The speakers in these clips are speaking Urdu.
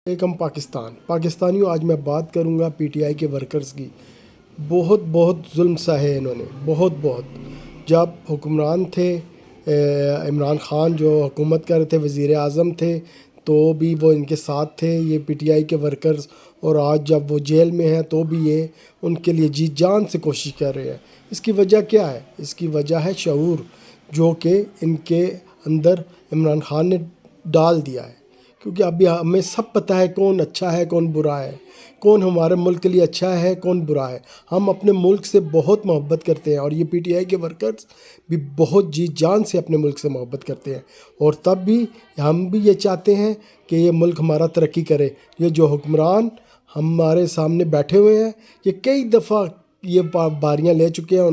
ایکم پاکستانیوں، آج میں بات کروں گا پی ٹی آئی کے ورکرز کی۔ بہت ظلم سہے انہوں نے، بہت جب حکمران تھے عمران خان جو حکومت کر رہے تھے، وزیر اعظم تھے، تو بھی وہ ان کے ساتھ تھے یہ پی ٹی آئی کے ورکرز، اور آج جب وہ جیل میں ہیں تو بھی یہ ان کے لیے جی جان سے کوشش کر رہے ہیں۔ اس کی وجہ کیا ہے؟ اس کی وجہ ہے شعور جو کہ ان کے اندر عمران خان نے ڈال دیا ہے، کیونکہ ابھی ہمیں سب پتہ ہے کون اچھا ہے کون برا ہے، کون ہمارے ملک کے لیے اچھا ہے کون برا ہے۔ ہم اپنے ملک سے بہت محبت کرتے ہیں، اور یہ پی ٹی آئی کے ورکرز بھی بہت جی جان سے اپنے ملک سے محبت کرتے ہیں، اور تب بھی ہم بھی یہ چاہتے ہیں کہ یہ ملک ہمارا ترقی کرے۔ یہ جو حکمران ہمارے سامنے بیٹھے ہوئے ہیں، یہ کئی دفعہ یہ باریاں لے چکے ہیں،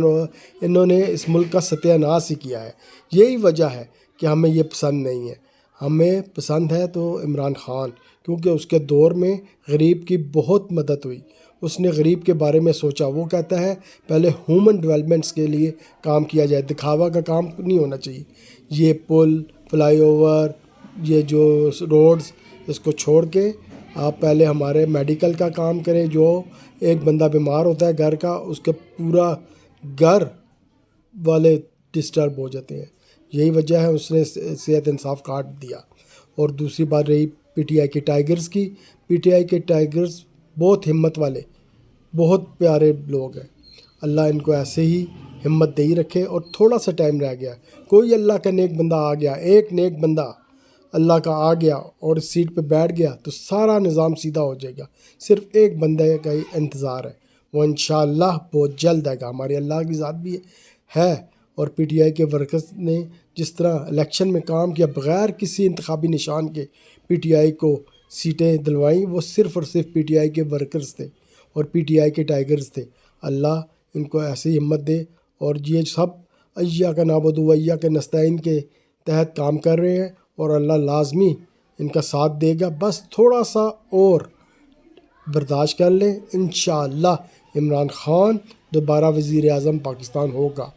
انہوں نے اس ملک کا ستیہ ناش ہی کیا ہے۔ یہی وجہ ہے کہ ہمیں یہ پسند نہیں ہے۔ ہمیں پسند ہے تو عمران خان، کیونکہ اس کے دور میں غریب کی بہت مدد ہوئی، اس نے غریب کے بارے میں سوچا۔ وہ کہتا ہے پہلے ہیومن ڈیولپمنٹس کے لیے کام کیا جائے، دکھاوا کا کام نہیں ہونا چاہیے۔ یہ پل، فلائی اوور، یہ جو روڈز، اس کو چھوڑ کے آپ پہلے ہمارے میڈیکل کا کام کریں۔ جو ایک بندہ بیمار ہوتا ہے گھر کا، اس کے پورا گھر والے ڈسٹرب ہو جاتے ہیں۔ یہی وجہ ہے اس نے صحت انصاف کاٹ دیا۔ اور دوسری بات رہی پی ٹی آئی کے ٹائیگرز کی، پی ٹی آئی کے ٹائیگرز بہت ہمت والے، بہت پیارے لوگ ہیں۔ اللہ ان کو ایسے ہی ہمت دے ہی رکھے۔ اور تھوڑا سا ٹائم رہ گیا، کوئی اللہ کا نیک بندہ آ گیا، ایک نیک بندہ اللہ کا آ گیا اور اس سیٹ پہ بیٹھ گیا تو سارا نظام سیدھا ہو جائے گا۔ صرف ایک بندے کا ہی انتظار ہے، وہ انشاءاللہ بہت جلد آئے گا۔ ہماری اللہ کی ذات بھی ہے۔ اور پی ٹی آئی کے ورکرز نے جس طرح الیکشن میں کام کیا، بغیر کسی انتخابی نشان کے پی ٹی آئی کو سیٹیں دلوائیں، وہ صرف اور صرف پی ٹی آئی کے ورکرز تھے اور پی ٹی آئی کے ٹائیگرز تھے۔ اللہ ان کو ایسی ہمت دے، اور یہ سب ایاک نعبد و ایاک نستعین کے تحت کام کر رہے ہیں، اور اللہ لازمی ان کا ساتھ دے گا۔ بس تھوڑا سا اور برداشت کر لیں، انشاءاللہ عمران خان دوبارہ وزیر اعظم پاکستان ہوگا۔